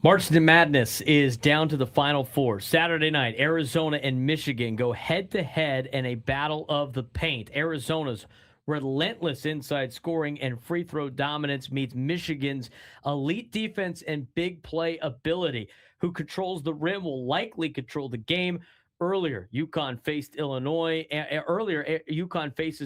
March to Madness is down to the Final Four. Saturday night, Arizona and Michigan go head-to-head in a battle of the paint. Arizona's relentless inside scoring and free throw dominance meets Michigan's elite defense and big play ability. Who controls the rim will likely control the game. UConn faces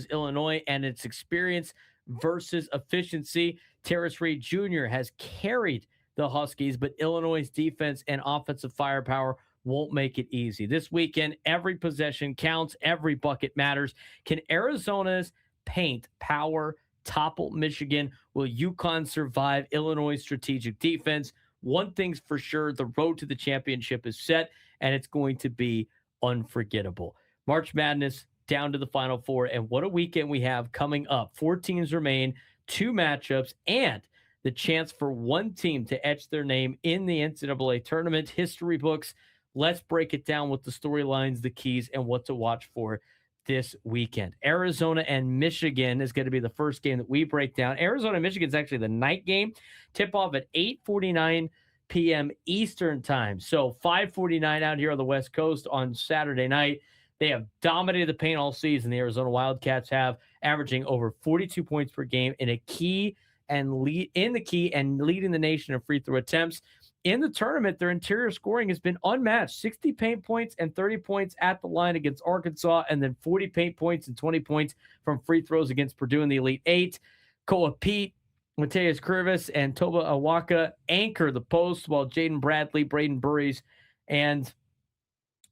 Illinois, and its experience versus efficiency. Terrace Reed Jr. has carried the Huskies, but Illinois' defense and offensive firepower won't make it easy. This weekend, every possession counts, every bucket matters. Can Arizona's paint power topple Michigan? Will UConn survive Illinois' strategic defense? One thing's for sure, the road to the championship is set, and it's going to be unforgettable. March Madness down to the Final Four, and what a weekend we have coming up. 4 teams remain, 2 matchups, and the chance for one team to etch their name in the NCAA tournament history books. Let's break it down with the storylines, the keys, and what to watch for this weekend. Arizona and Michigan is going to be the first game that we break down. Arizona and Michigan is actually the night game. Tip off at 8:49 p.m. Eastern time. So 5:49 out here on the West Coast on Saturday night. They have dominated the paint all season. The Arizona Wildcats have, averaging over 42 points per game in leading the nation in free throw attempts. In the tournament, their interior scoring has been unmatched. 60 paint points and 30 points at the line against Arkansas, and then 40 paint points and 20 points from free throws against Purdue in the Elite Eight. Koa Pete, Mateus Curvis, and Toba Awaka anchor the post, while Jaden Bradley, Braden Burries, and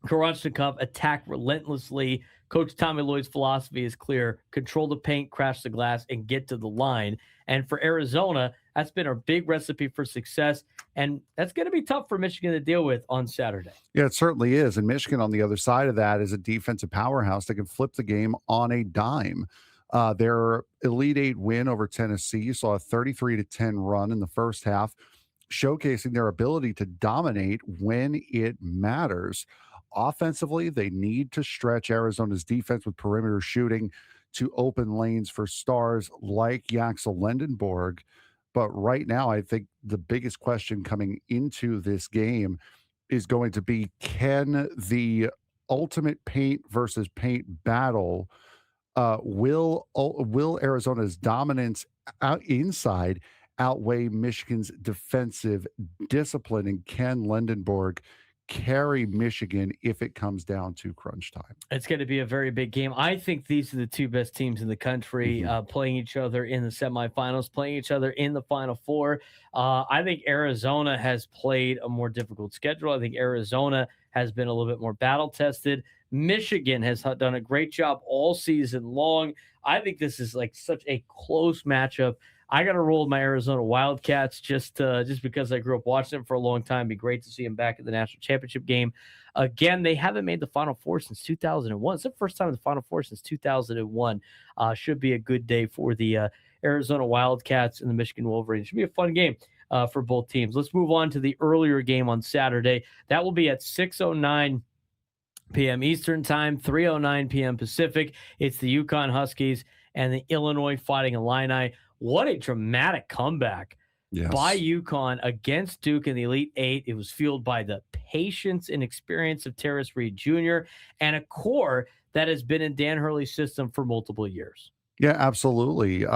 Karachnikov attack relentlessly. Coach Tommy Lloyd's philosophy is clear: control the paint, crash the glass, and get to the line. And for Arizona, that's been a big recipe for success, and that's going to be tough for Michigan to deal with on Saturday. Yeah, it certainly is. And Michigan, on the other side of that, is a defensive powerhouse that can flip the game on a dime. Their Elite Eight win over Tennessee saw a 33-10 run in the first half, showcasing their ability to dominate when it matters. Offensively, they need to stretch Arizona's defense with perimeter shooting to open lanes for stars like Yaxel Lendenborg. But right now, I think the biggest question coming into this game is going to be, can the ultimate paint versus paint battle, will Arizona's dominance inside outweigh Michigan's defensive discipline? And can Lendenborg carry Michigan if it comes down to crunch time? It's going to be a very big game. I think these are the 2 best teams in the country playing each other in the semifinals, playing each other in the Final Four. I think Arizona has played a more difficult schedule. I think Arizona has been a little bit more battle-tested. Michigan has done a great job all season long. I think this is like such a close matchup. I got to roll with my Arizona Wildcats just because I grew up watching them for a long time. It'd be great to see them back in the national championship game. Again, they haven't made the Final Four since 2001. It's the first time in the Final Four since 2001. Should be a good day for the Arizona Wildcats and the Michigan Wolverines. Should be a fun game for both teams. Let's move on to the earlier game on Saturday. That will be at 6:09 p.m. Eastern Time, 3:09 p.m. Pacific. It's the UConn Huskies and the Illinois Fighting Illini. What a dramatic comeback by UConn against Duke in the Elite Eight. It was fueled by the patience and experience of Terrace Reed Jr. and a core that has been in Dan Hurley's system for multiple years. Yeah, absolutely.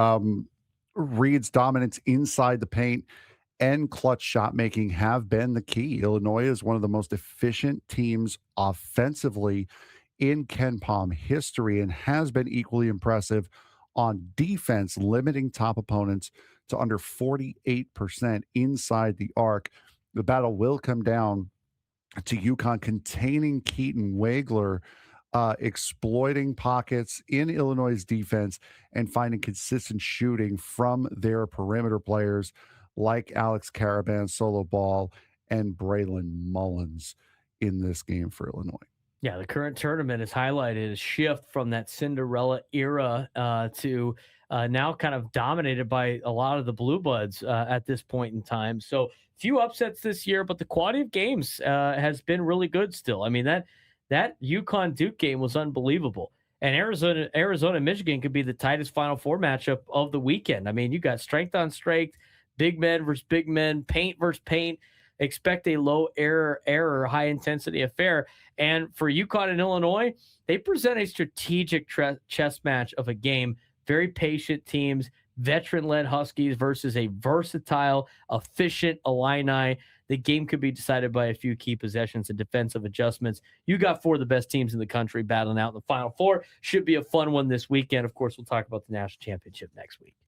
Reed's dominance inside the paint and clutch shot making have been the key. Illinois is one of the most efficient teams offensively in KenPom history and has been equally impressive on defense, limiting top opponents to under 48% inside the arc. The battle will come down to UConn containing Keaton Wagler, exploiting pockets in Illinois' defense and finding consistent shooting from their perimeter players like Alex Caravan, Solo Ball, and Braylon Mullins in this game for Illinois. Yeah, the current tournament has highlighted a shift from that Cinderella era to now kind of dominated by a lot of the Blue Bloods at this point in time. So few upsets this year, but the quality of games has been really good still. I mean, that UConn Duke game was unbelievable. And Arizona, Michigan could be the tightest Final Four matchup of the weekend. I mean, you got strength on strength, big men versus big men, paint versus paint. expect a low error, high intensity affair. And for UConn and Illinois, they present a strategic chess match of a game. Very patient teams, veteran-led Huskies versus a versatile, efficient Illini. The game could be decided by a few key possessions and defensive adjustments. You got four of the best teams in the country battling out in the Final Four. Should be a fun one this weekend. Of course, we'll talk about the national championship next week.